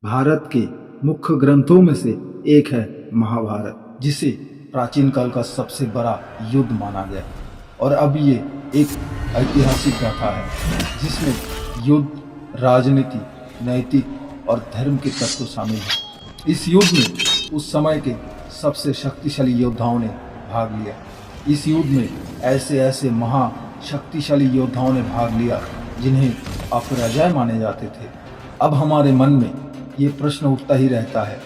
भारत के मुख्य ग्रंथों में से एक है महाभारत, जिसे प्राचीन काल का सबसे बड़ा युद्ध माना गया। और अब ये एक ऐतिहासिक गाथा है जिसमें युद्ध, राजनीति, नैतिक और धर्म के तत्व शामिल हैं। इस युद्ध में उस समय के सबसे शक्तिशाली योद्धाओं ने भाग लिया। इस युद्ध में ऐसे महाशक्तिशाली योद्धाओं ने भाग लिया जिन्हें अपराजय माने जाते थे। अब हमारे मन में ये प्रश्न उठता ही रहता है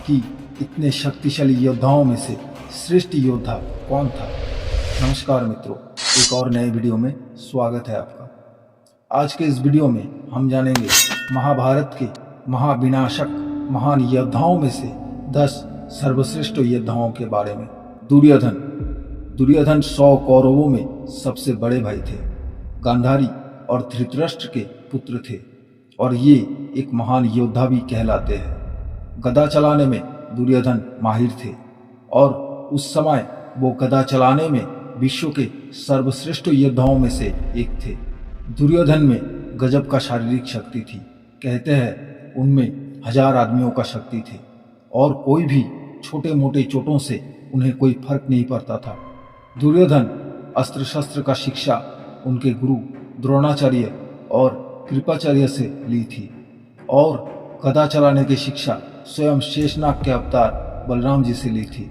कि इतने शक्तिशाली योद्धाओं में से श्रेष्ठ योद्धा कौन था। नमस्कार मित्रों, एक और नए वीडियो में स्वागत है आपका। आज के इस वीडियो में हम जानेंगे महाभारत के महाविनाशक महान योद्धाओं में से 10 सर्वश्रेष्ठ योद्धाओं के बारे में। दुर्योधन 100 कौरवों में सबसे बड़े भाई थे। गांधारी और धृतराष्ट्र के पुत्र थे और ये एक महान योद्धा भी कहलाते हैं। गदा चलाने में दुर्योधन माहिर थे और उस समय वो गदा चलाने में विश्व के सर्वश्रेष्ठ योद्धाओं में से एक थे। दुर्योधन में गजब का शारीरिक शक्ति थी। कहते हैं उनमें 1000 आदमियों का शक्ति थे और कोई भी छोटे मोटे चोटों से उन्हें कोई फर्क नहीं पड़ता था। दुर्योधन अस्त्र शस्त्र का शिक्षा उनके गुरु द्रोणाचार्य और कृपाचार्य से ली थी और गदा चलाने की शिक्षा स्वयं शेषनाग के अवतार बलराम जी से ली थी।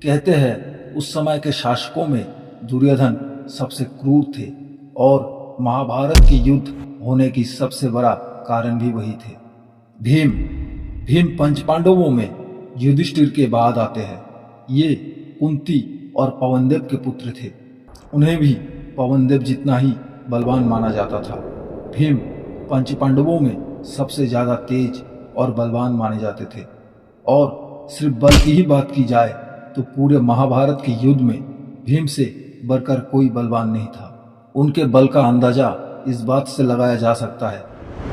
कहते हैं उस समय के शासकों में दुर्योधन सबसे क्रूर थे और महाभारत के युद्ध होने की सबसे बड़ा कारण भी वही थे। भीम पंच पांडवों में युधिष्ठिर के बाद आते हैं। ये कुंती और पवनदेव के पुत्र थे। उन्हें भी पवनदेव जितना ही बलवान माना जाता था। भीम पंच पांडवों में सबसे ज्यादा तेज और बलवान माने जाते थे और सिर्फ बल की ही बात की जाए तो पूरे महाभारत के युद्ध में भीम से बढ़कर कोई बलवान नहीं था। उनके बल का अंदाजा इस बात से लगाया जा सकता है,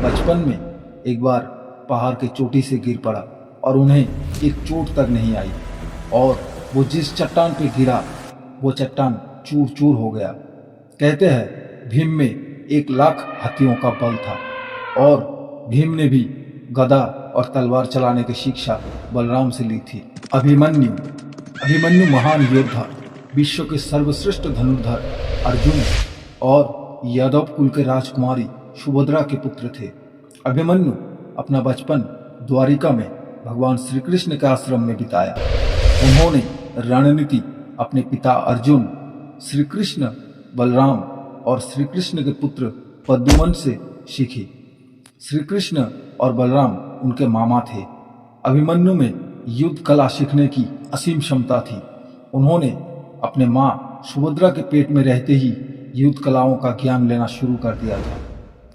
बचपन में एक बार पहाड़ के चोटी से गिर पड़ा और उन्हें एक चोट तक नहीं आई और वो जिस चट्टान पे गिरा वो चट्टान चूर चूर हो गया। कहते हैं भीम में 1,00,000 हाथियों का बल था और भीम ने भी गदा और तलवार चलाने की शिक्षा बलराम से ली थी। अभिमन्यु महान योद्धा, विश्व के सर्वश्रेष्ठ धनुर्धर अर्जुन और यादव कुल के राजकुमारी सुभद्रा के पुत्र थे। अभिमन्यु अपना बचपन द्वारिका में भगवान श्री कृष्ण के आश्रम में बिताया। उन्होंने रणनीति अपने पिता अर्जुन, श्री कृष्ण, बलराम और श्री कृष्ण के पुत्र पद्युमन से सीखी। श्री कृष्ण और बलराम उनके मामा थे। अभिमन्यु में युद्ध कला सीखने की असीम क्षमता थी। उन्होंने अपने माँ सुभद्रा के पेट में रहते ही युद्ध कलाओं का ज्ञान लेना शुरू कर दिया था।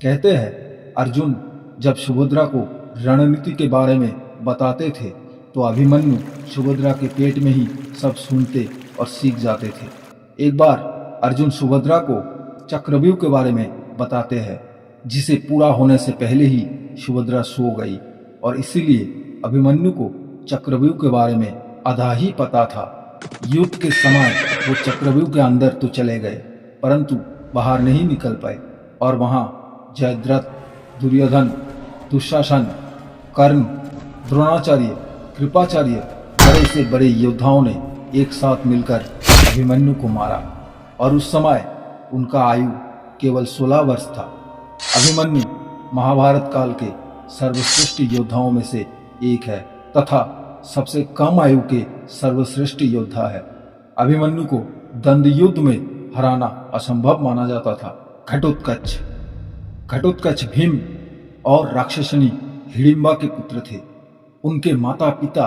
कहते हैं अर्जुन जब सुभद्रा को रणनीति के बारे में बताते थे तो अभिमन्यु सुभद्रा के पेट में ही सब सुनते और सीख जाते थे। एक बार अर्जुन सुभद्रा को चक्रव्यूह के बारे में बताते हैं, जिसे पूरा होने से पहले ही सुभद्रा सो गई और इसीलिए अभिमन्यु को चक्रव्यूह के बारे में आधा ही पता था। युद्ध के समय वो चक्रव्यूह के अंदर तो चले गए परंतु बाहर नहीं निकल पाए और वहां जयद्रथ, दुर्योधन, दुशासन, कर्ण, द्रोणाचार्य, कृपाचार्य बड़े से बड़े योद्धाओं ने एक साथ मिलकर अभिमन्यु को मारा और उस समय उनका आयु केवल 16 वर्ष था। अभिमन्यु महाभारत काल के सर्वश्रेष्ठ योद्धाओं में से एक है तथा सबसे कम आयु के सर्वश्रेष्ठ योद्धा है। अभिमन्यु को दंड युद्ध में हराना असंभव माना जाता था। घटोत्कच भीम और राक्षसनी हिडिंबा के पुत्र थे। उनके माता पिता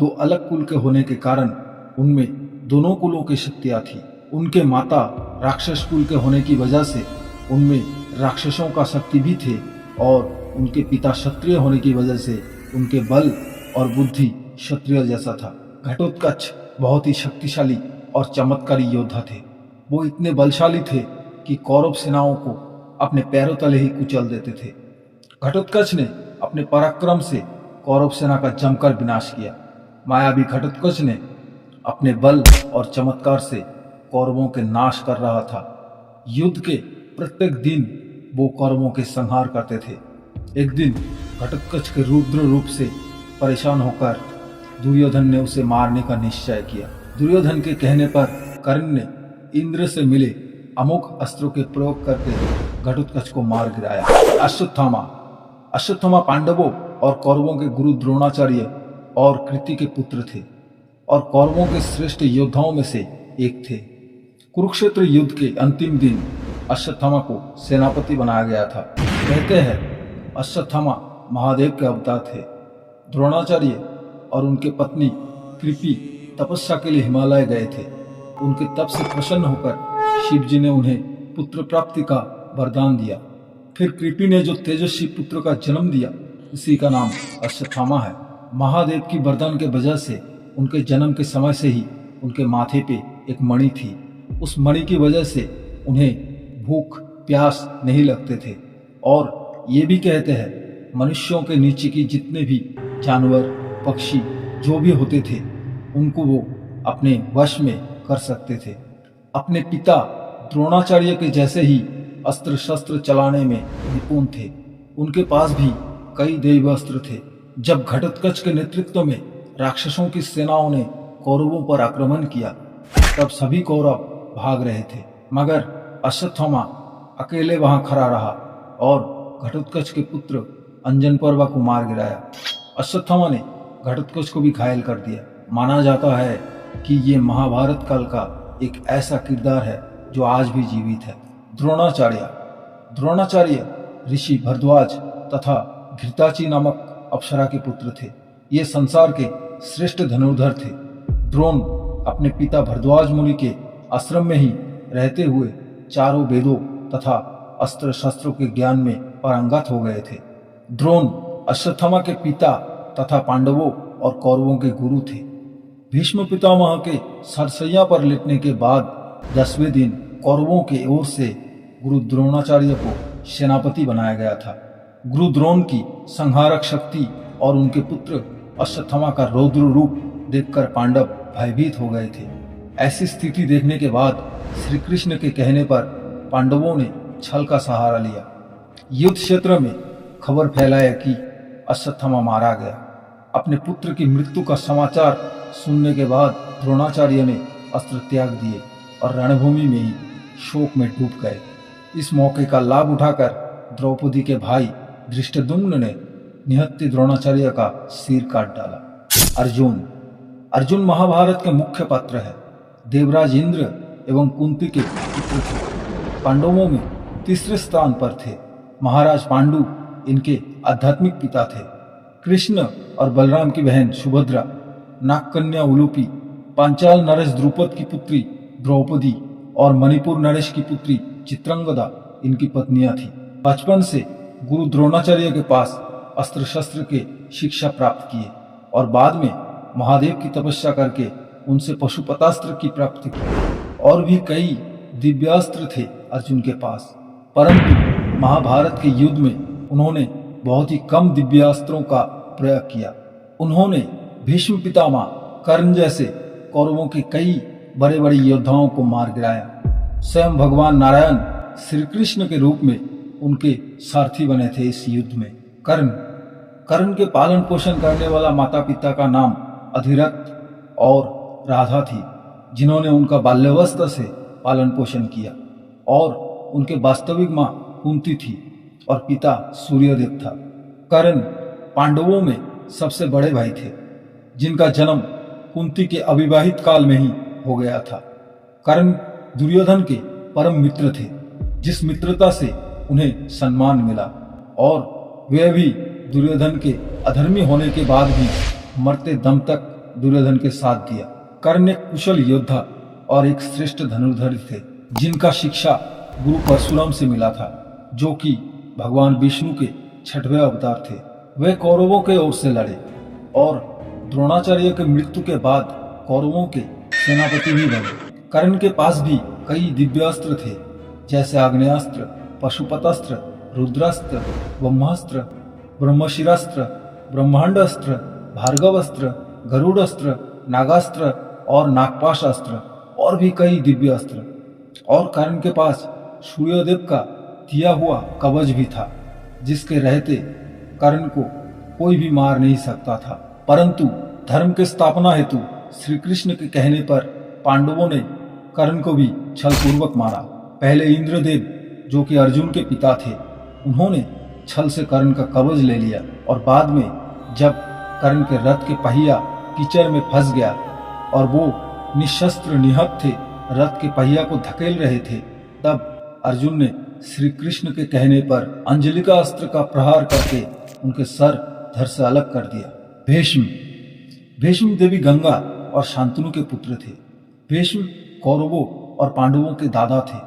2 अलग कुल के होने के कारण उनमें दोनों कुलों की शक्तियां थी। उनके माता राक्षस कुल के होने की वजह से उनमें राक्षसों का शक्ति भी थे और उनके पिता क्षत्रिय होने की वजह से उनके बल और बुद्धि क्षत्रिय जैसा था। घटोत्कच बहुत ही शक्तिशाली और चमत्कारी योद्धा थे। वो इतने बलशाली थे कि कौरव सेनाओं को अपने पैरों तले ही कुचल देते थे। घटोत्कच ने अपने पराक्रम से कौरव सेना का जमकर विनाश किया। मायावी घटोत्कच ने अपने बल और चमत्कार से कौरवों के नाश कर रहा था। युद्ध के प्रत्येक दिन वो कौरवों के संहार करते थे। एक दिन घटोत्कच के रुद्र रूप से परेशान होकर दुर्योधन ने उसे मारने का निश्चय किया। दुर्योधन के कहने पर कर्ण ने इंद्र से मिले अमोघ अस्त्रों के प्रयोग करके घटोत्कच को मार गिराया। अश्वत्थामा पांडवों और कौरवों के गुरु द्रोणाचार्य और कृति के पुत्र थे और कौरवों के श्रेष्ठ योद्धाओं में से एक थे। कुरुक्षेत्र युद्ध के अंतिम दिन अश्वत्थामा को सेनापति बनाया गया था। कहते हैं अश्वत्थामा महादेव के अवतार थे। द्रोणाचार्य और उनके पत्नी कृपि तपस्या के लिए हिमालय गए थे। उनके तप से प्रसन्न होकर शिव जी ने उन्हें पुत्र प्राप्ति का वरदान दिया। फिर कृपि ने जो तेजस्वी पुत्र का जन्म दिया, उसी का नाम अश्वत्थामा है। महादेव की वरदान के वजह से उनके जन्म के समय से ही उनके माथे पे एक मणि थी। उस मणि की वजह से उन्हें भूख प्यास नहीं लगते थे। और ये भी कहते हैं मनुष्यों के नीचे की जितने भी जानवर पक्षी जो भी होते थे उनको वो अपने वश में कर सकते थे। अपने पिता द्रोणाचार्य के जैसे ही अस्त्र शस्त्र चलाने में निपुण थे। उनके पास भी कई दैवास्त्र थे। जब घटोत्कच के नेतृत्व में राक्षसों की सेनाओं ने कौरवों पर आक्रमण किया तब सभी कौरव भाग रहे थे, मगर अश्वत्थामा अकेले वहां खड़ा रहा और घटोत्कच के पुत्र अंजनपर्वा को मार गिराया। अश्वत्थामा ने घटोत्कच को भी घायल कर दिया। माना जाता है कि ये महाभारत काल का एक ऐसा किरदार है जो आज भी जीवित है। द्रोणाचार्य ऋषि भरद्वाज तथा घृताची नामक अप्सरा के पुत्र थे। ये संसार के श्रेष्ठ धनुर्धर थे। द्रोण अपने पिता भरद्वाज मुनि के आश्रम में ही रहते हुए चारों वेदों तथा अस्त्र शस्त्रों के ज्ञान में पारंगत हो गए थे। द्रोण अश्वत्थामा के पिता तथा पांडवों और कौरवों के गुरु थे। भीष्म पितामह के सरसैया पर लेटने के बाद 10वें दिन कौरवों के ओर से गुरु द्रोणाचार्य को सेनापति बनाया गया था। गुरु द्रोण की संहारक शक्ति और उनके पुत्र अश्वत्थामा का रौद्र रूप देखकर पांडव भयभीत हो गए थे। ऐसी स्थिति देखने के बाद श्री कृष्ण के कहने पर पांडवों ने छल का सहारा लिया। युद्ध क्षेत्र में खबर फैलाया कि अश्वत्थामा मारा गया। अपने पुत्र की मृत्यु का समाचार सुनने के बाद द्रोणाचार्य ने अस्त्र त्याग दिए और रणभूमि में ही शोक में डूब गए। इस मौके का लाभ उठाकर द्रौपदी के भाई धृष्टद्युम्न ने निहत्थे द्रोणाचार्य का सिर काट डाला। अर्जुन महाभारत के मुख्य पात्र है। देवराज इंद्र एवं कुंती के पुत्र थे। पांडवों में तीसरे स्थान पर थे। महाराज पांडु इनके आध्यात्मिक पिता थे। कृष्ण और बलराम की बहन सुभद्रा, नागकन्या उलूपी, पांचाल नरेश द्रुपद की पुत्री द्रौपदी और मणिपुर नरेश की पुत्री चित्रंगदा इनकी पत्नियां थी। बचपन से गुरु द्रोणाचार्य के पास अस्त्र शस्त्र के शिक्षा प्राप्त किए और बाद में महादेव की तपस्या करके उनसे पशुपतास्त्र की प्राप्ति की। और भी कई दिव्यास्त्र थे अर्जुन के पास, परंतु महाभारत के युद्ध में उन्होंने बहुत ही कम दिव्यास्त्रों का प्रयोग किया। उन्होंने भीष्म पितामह, कर्ण जैसे कौरवों के कई बड़े बड़े योद्धाओं को मार गिराया। स्वयं भगवान नारायण श्री कृष्ण के रूप में उनके सारथी बने थे इस युद्ध में। कर्ण के पालन पोषण करने वाला माता पिता का नाम अधिरथ और राधा थी, जिन्होंने उनका बाल्यावस्था से पालन पोषण किया। और उनके वास्तविक माँ कुंती थी और पिता सूर्यदेव था। कर्ण पांडवों में सबसे बड़े भाई थे, जिनका जन्म कुंती के अविवाहित काल में ही हो गया था। कर्ण दुर्योधन के परम मित्र थे, जिस मित्रता से उन्हें सम्मान मिला, और वे भी दुर्योधन के अधर्मी होने के बाद भी मरते दम तक दुर्योधन के साथ दिया। कर्ण एक कुशल योद्धा और एक श्रेष्ठ धनुर्धर थे, जिनका शिक्षा गुरु परशुराम से मिला था, जो कि भगवान विष्णु के 6वें अवतार थे। वे कौरवों के ओर से लड़े और द्रोणाचार्य के मृत्यु के बाद कौरवों के सेनापति भी बने। कर्ण के पास भी कई दिव्यास्त्र थे, जैसे आग्नेयास्त्र, पशुपतास्त्र, रुद्रास्त्र, ब्रह्मास्त्र, ब्रह्मशिरास्त्र, ब्रह्मांडास्त्र, भार्गवास्त्र, गरुड़ास्त्र, नागास्त्र और नागपाशास्त्र, और भी कई दिव्यास्त्र। और कर्ण के पास सूर्यदेव का दिया हुआ कवच भी था, जिसके रहते कर्ण को कोई भी मार नहीं सकता था, परंतु धर्म के स्थापना हेतु श्री कृष्ण के कहने पर पांडवों ने कर्ण को भी छलपूर्वक मारा। पहले इंद्रदेव, जो कि अर्जुन के पिता थे, उन्होंने छल से कर्ण का कवच ले लिया और बाद में जब कर्ण के रथ के पहिया कीचड़ में फंस गया और वो निशस्त्र निहत थे, रथ के पहिया को धकेल रहे थे, तब अर्जुन ने श्री कृष्ण के कहने पर अंजलिका अस्त्र का प्रहार करके उनके सर धड़ से अलग कर दिया। भीष्म देवी गंगा और शांतनु के पुत्र थे। भीष्म कौरवों और पांडवों के दादा थे।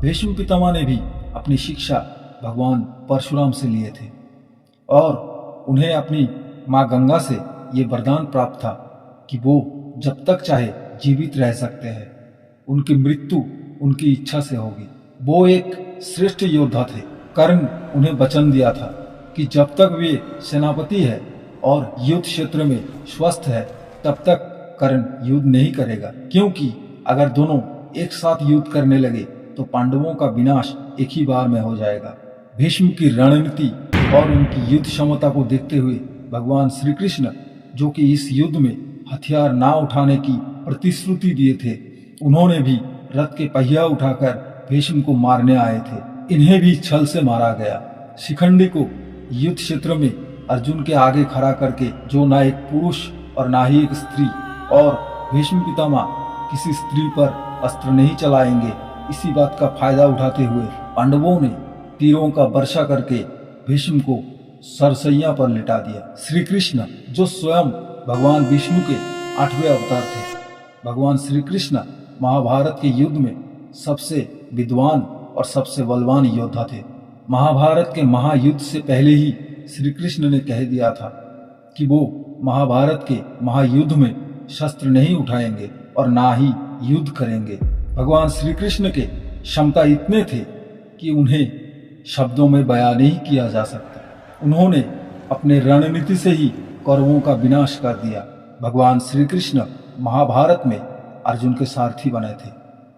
भीष्म पितामह ने भी अपनी शिक्षा भगवान परशुराम से लिए थे और उन्हें अपनी माँ गंगा से ये वरदान प्राप्त था कि वो जब तक चाहे जीवित रह सकते हैं, उनकी मृत्यु उनकी इच्छा से होगी। वो एक श्रेष्ठ योद्धा थे। कर्ण उन्हें वचन दिया था कि जब तक वे सेनापति है और युद्ध क्षेत्र में स्वस्थ है, तब तक कर्ण युद्ध नहीं करेगा, क्योंकि अगर दोनों एक साथ युद्ध करने लगे तो पांडवों का विनाश एक ही बार में हो जाएगा। भीष्म की रणनीति और उनकी युद्ध क्षमता को देखते हुए भगवान श्री कृष्ण, जो कि इस युद्ध में हथियार ना उठाने की प्रतिश्रुति दिए थे, उन्होंने भी रथ के पहिया उठाकर भीष्म को मारने आए थे। इन्हें भी छल से मारा गया। शिखंडी को युद्ध क्षेत्र में अर्जुन के आगे खड़ा करके, जो ना एक पुरुष और ना ही एक स्त्री, और भीष्म पितामह किसी स्त्री पर अस्त्र नहीं चलाएंगे, इसी बात का फायदा उठाते हुए पांडवों ने तीरों का वर्षा करके भीष्म को सरसैया पर लिटा दिया। श्री कृष्ण, जो स्वयं भगवान विष्णु के 8वें अवतार थे, भगवान श्री कृष्ण महाभारत के युद्ध में सबसे विद्वान और सबसे बलवान योद्धा थे। महाभारत के महायुद्ध से पहले ही श्री कृष्ण ने कह दिया था कि वो महाभारत के महायुद्ध में शस्त्र नहीं उठाएंगे और ना ही युद्ध करेंगे। भगवान श्री कृष्ण के क्षमता इतने थे कि उन्हें शब्दों में बयान नहीं किया जा सकता। उन्होंने अपने रणनीति से ही कौरवों का विनाश कर दिया। भगवान श्री कृष्ण महाभारत में अर्जुन के सारथी बने थे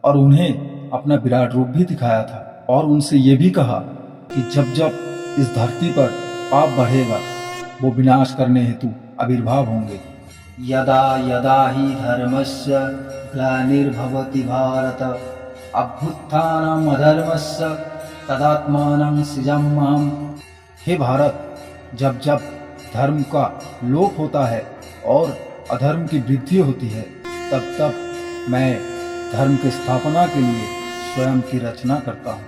और उन्हें अपना विराट रूप भी दिखाया था और उनसे ये भी कहा कि जब जब इस धरती पर पाप बढ़ेगा, वो विनाश करने हेतु आविर्भाव होंगे। यदा यदा हि धर्मस्य ग्लानिर्भवति भारत अभ्युत्थानम् अधर्मस्य तदात्मानं सृजाम्यहम्। हे भारत, जब जब धर्म का लोप होता है और अधर्म की वृद्धि होती है, तब तब मैं धर्म की स्थापना के लिए स्वयं की रचना करता हूँ।